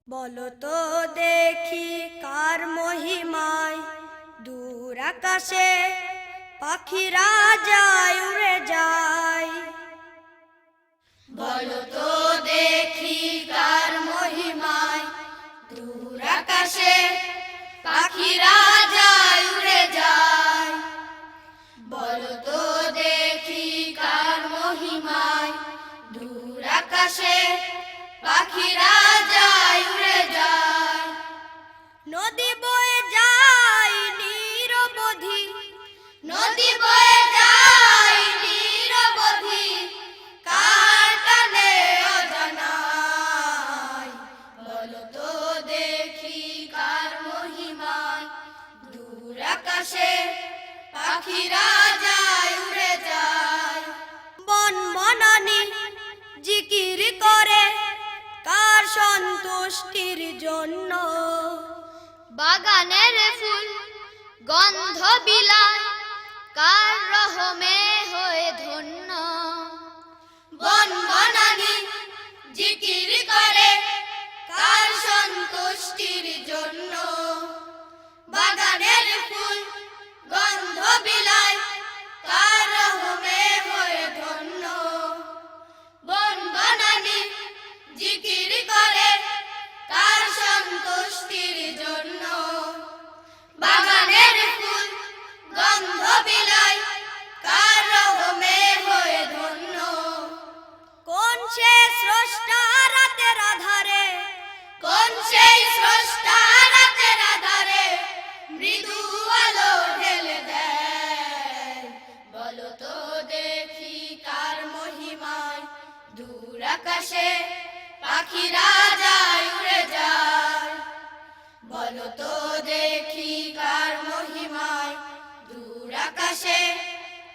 বলো তো দেখি কার মহিমায় দূর আকাশে পাখিরা যায় উড়ে যায়। বলো তো দেখি কার মহিমায় দূর আকাশে পাখিরা যায় উড়ে যায়। বলো তো দেখি কার মহিমায় দূর আকাশে পাখিরা যায় উড়ে যায়। নদী বয়ে যায় নিরবধি, নদী বয়ে যায় নিরবধি, কার টানে অজানায়। বলো তো দেখি কার মহিমায় দূর আকাশে পাখিরা যায় উড়ে যায়। বন বনানি জিকির করে কার সন্তুষ্টির জন্য, বাগানের ফুল গন্ধ বিলায় কার রহমে হয়ে ধন্য। বন বনানি জিকির করে কার সন্তুষ্টির জন্য, বাগানের ফুল গন্ধ বিলায় কার রহমে হয়ে ধন্য। বন বনানি জিকির করে কার সন্তুষ্টির জন্য, বাগানের ফুল গন্ধ বিলায় কার রহমে হয়ে ধন্য। কোন সে স্রষ্টা রাতের আধারে, কোন সেই স্রষ্টা রাতের আধারে মৃদু আলো ঢেলে দেয়। বলো তো দেখি কার মহিমায় দূর আকাশে পাখিরা যায় উড়ে যায়। বলো তো দেখি কার মহিমায় দূর আকাশে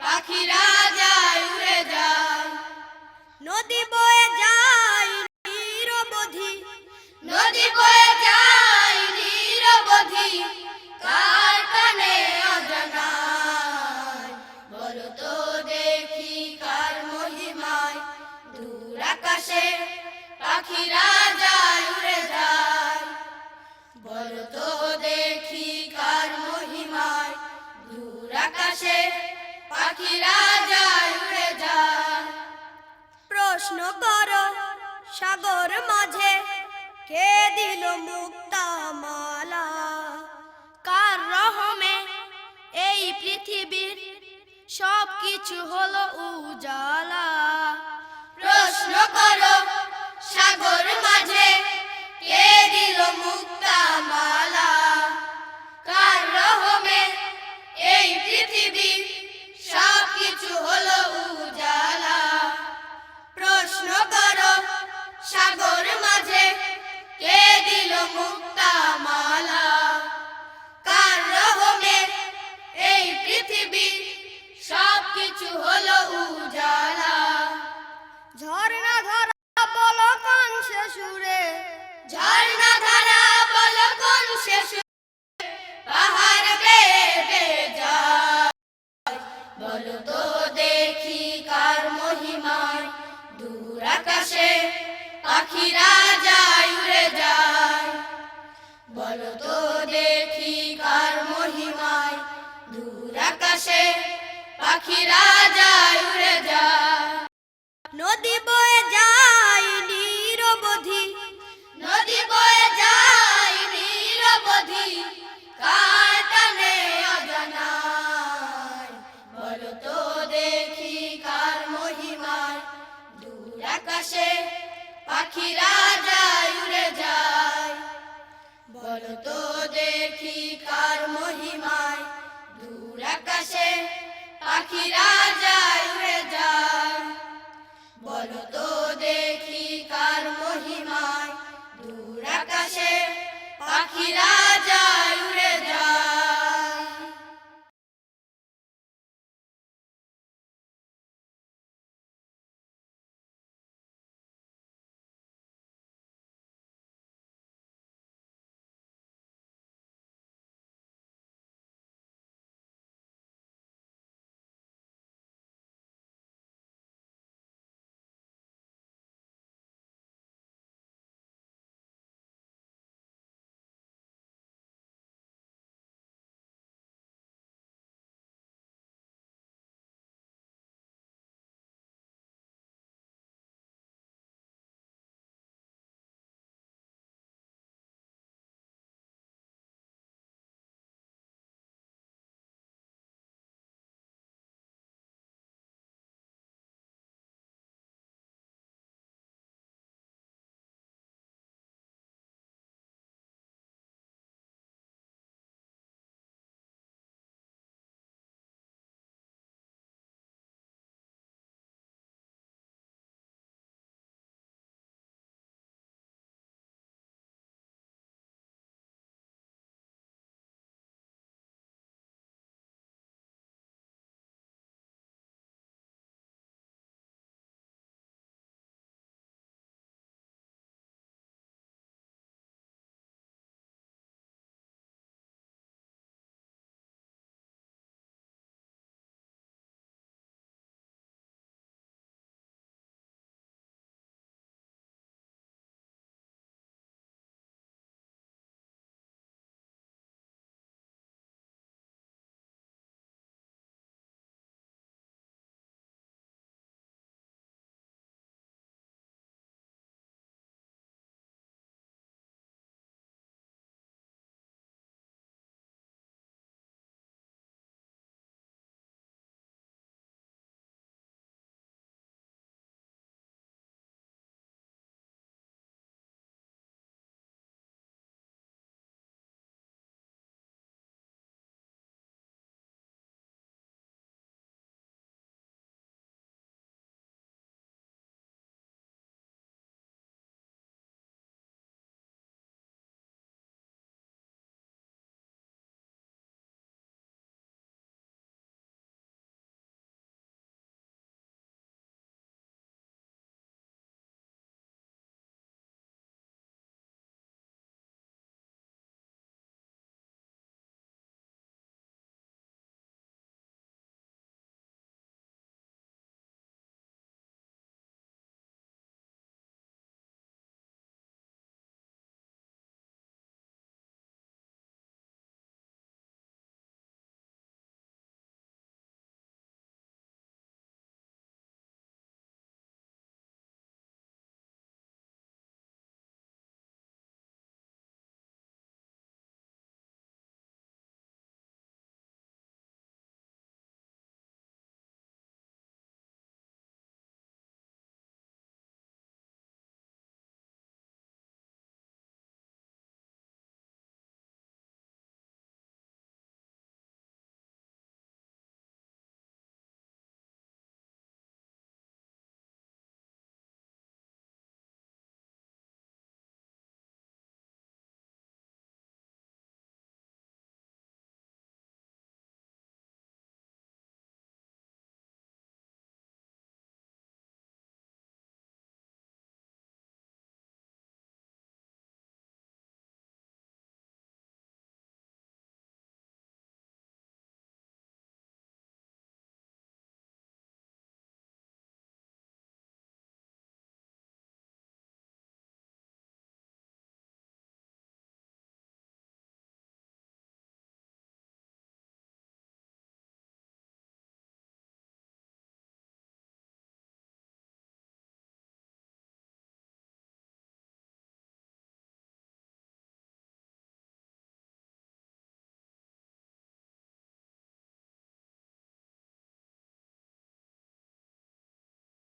পাখিরা যায় উড়ে যায়। নদী বয়ে যায় নিরবধি, নদী বয়ে যায় নিরবধি, কার টানে অজানায়। বলো তো দেখি কার মহিমায় দূর আকাশে পাখিরা যায় উড়ে যায়। বলো তো দেখি কার মহিমায় দূর আকাশে পাখিরা যায় উড়ে যায়। প্রশ্ন করো সাগর মাঝে কে দিল মুক্তা মালা, কার রহমে এই পৃথিবীর সব কিছু হলো উজালা। প্রশ্ন করো সাগর মাঝে কে দিল মুক্তা মালা, কার রহমে এই পৃথিবীর সব কিছু হলো উজালা। প্রশ্ন করো সাগর মাঝে কে দিল মুক্তা মালা, কার রহমে এই পৃথিবীর সব কিছু হলো উজালা। ঝর্ণা ধারা বলো কোন সে সুরে, ঝর্ণা ধারা বলো কোন সে সুরে পাহাড় বেয়ে বেয়ে যায়। বলো তো দেখি কার মহিমায় দূর আকাশে পাখিরা যায় উড়ে যায়। বলো তো দেখি কার মহিমায় দূর আকাশে পাখিরা যায় উড়ে যায়। নদী বয়ে যায় নিরবধি, নদী বয়ে যায় নিরবধি, কার টানে অজানায়। বলো তো দেখি কার মহিমায় দূর আকাশে পাখিরা যায় উড়ে যায়। বলো তো দেখি কার মহিমায় দূর আকাশে পাখিরা যায় উড়ে যায়। বলো তো দেখি কার মহিমায় দূর আকাশে পাখিরা যায়।